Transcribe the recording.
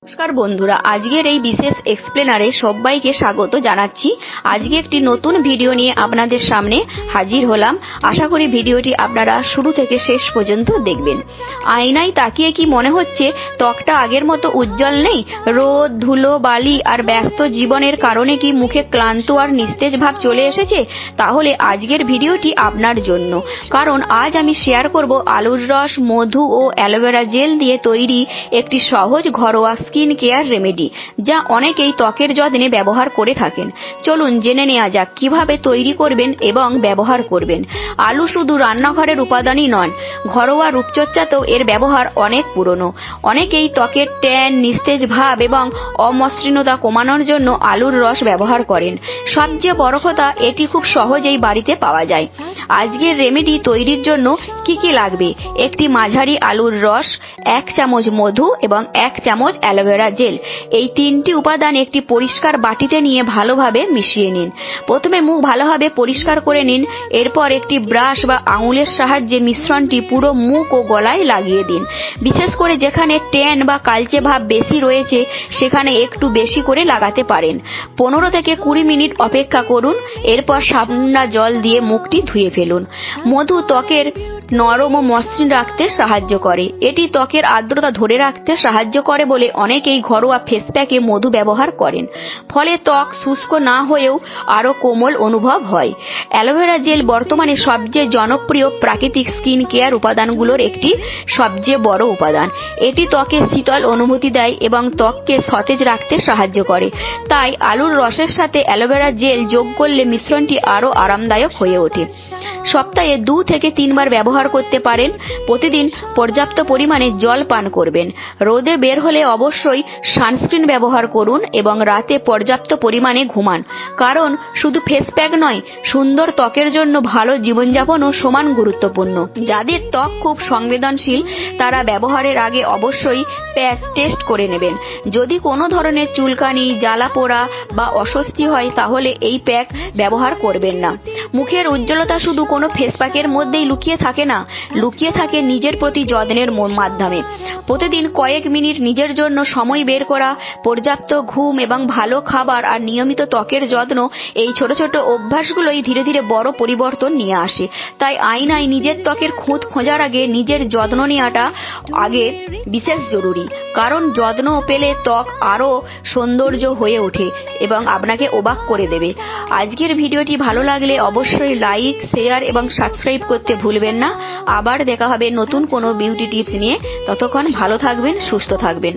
নমস্কার বন্ধুরা, আজকের এই বিশেষ এক্সপ্লেনারে সবাইকে স্বাগত জানাচ্ছি। আজকে একটি নতুন ভিডিও নিয়ে আপনাদের সামনে হাজির হলাম। আশা করি ভিডিওটি আপনারা শুরু থেকে শেষ পর্যন্ত দেখবেন। আয়নায় তাকিয়ে কি মনে হচ্ছে ত্বকটা আগের মতো উজ্জ্বল নেই? রোদ, ধুলো, বালি আর ব্যস্ত জীবনের কারণে কি মুখে ক্লান্ত আর নিস্তেজ ভাব চলে এসেছে? তাহলে আজকের ভিডিওটি আপনার জন্য, কারণ আজ আমি শেয়ার করব আলুর রস, মধু ও অ্যালোভেরা জেল দিয়ে তৈরি একটি সহজ ঘরোয়া স্কিন কেয়ার রেমেডি, যা অনেকেই ত্বকের যত্নে ব্যবহার করে থাকেন। চলুন জেনে নেওয়া যাক কিভাবে তৈরি করবেন এবং ব্যবহার করবেন। আলু শুধু রান্নাঘরের উপাদানই নয়, ঘরোয়া রূপচর্চাতেও এর ব্যবহার অনেক পুরনো। অনেকেই ত্বকের ট্যান, নিস্তেজ ভাব এবং অমসৃণতা কমানোর জন্য আলুর রস ব্যবহার করেন। সবচেয়ে বড় কথা, এটি খুব সহজেই বাড়িতে পাওয়া যায়। আজকের রেমেডি তৈরির জন্য কি কি লাগবে: একটি মাঝারি আলুর রস, 1 চামচ মধু এবং 1 চামচ অ্যালোভেরা জেল। এই তিনটি উপাদান একটি পরিষ্কার বাটিতে নিয়ে ভালোভাবে মিশিয়ে নিন। প্রথমে মুখ ভালোভাবে পরিষ্কার করে নিন। এরপর একটি ব্রাশ বা আঙুলের সাহায্যে মিশ্রণটি পুরো মুখ ও গলায় লাগিয়ে দিন। বিশেষ করে যেখানে ট্যান বা কালচে ভাব বেশি রয়েছে সেখানে একটু বেশি করে লাগাতে পারেন। 15 থেকে 20 মিনিট অপেক্ষা করুন। এরপর ঠান্ডা জল দিয়ে মুখটি ধুয়ে ফেলুন। মধু ত্বকের নরম ও মসৃণ রাখতে সাহায্য করে। এটি ত্বকের আর্দ্রতা ধরে রাখতে সাহায্য করে বলে অনেকেই ঘরোয়া ফেস প্যাকে মধু ব্যবহার করেন। ফলে ত্বক শুষ্ক না হয়েও আরও কোমল অনুভব হয়। অ্যালোভেরা জেল বর্তমানে সবচেয়ে জনপ্রিয় প্রাকৃতিক স্কিন কেয়ার উপাদানগুলোর একটি সবচেয়ে বড় উপাদান। এটি ত্বকে শীতল অনুভূতি দেয় এবং ত্বককে সতেজ রাখতে সাহায্য করে। তাই আলুর রসের সাথে অ্যালোভেরা জেল যোগ করলে মিশ্রণটি আরও আরামদায়ক হয়ে ওঠে। সপ্তাহে 2 থেকে 3 বার ব্যবহার করতে পারেন। প্রতিদিন পর্যাপ্ত পরিমাণে জল পান করবেন। রোদে বের হলে অবশ্যই সানস্ক্রিন ব্যবহার করুন এবং রাতে পর্যাপ্ত পরিমাণে ঘুমান, কারণ শুধু ফেস প্যাক নয়, সুন্দর ত্বকের জন্য ভালো জীবনযাপনও সমান গুরুত্বপূর্ণ। যাদের ত্বক খুব সংবেদনশীল তারা ব্যবহারের আগে অবশ্যই প্যাক টেস্ট করে নেবেন। যদি কোনো ধরনের চুলকানি, জ্বালা পোড়া বা অস্বস্তি হয় তাহলে এই প্যাক ব্যবহার করবেন না। মুখের উজ্জ্বলতা শুধু কোনো ফেস প্যাকের মধ্যেই লুকিয়ে থাকে না, লুকিয়ে থাকে নিজের প্রতি যত্নের মাধ্যমে। প্রতিদিন কয়েক মিনিট নিজের জন্য সময় বের করা, পর্যাপ্ত ঘুম এবং ভালো খাবার আর নিয়মিত ত্বকের যত্ন, এই ছোট ছোট অভ্যাসগুলোই ধীরে ধীরে বড় পরিবর্তন নিয়ে আসে। তাই আয়নায় নিজের ত্বকের খুঁত খোঁজার আগে নিজের যত্ন নেওয়াটা আগে বিশেষ জরুরি, কারণ যত্ন পেলে ত্বক আরও সৌন্দর্য হয়ে ওঠে এবং আপনাকে অবাক করে দেবে। আজকের ভিডিওটি ভালো লাগলে অবশ্যই লাইক, শেয়ার এবং সাবস্ক্রাইব করতে ভুলবেন না। আবার দেখা হবে নতুন কোনো বিউটি টিপস নিয়ে। ততক্ষণ ভালো থাকবেন, সুস্থ থাকবেন।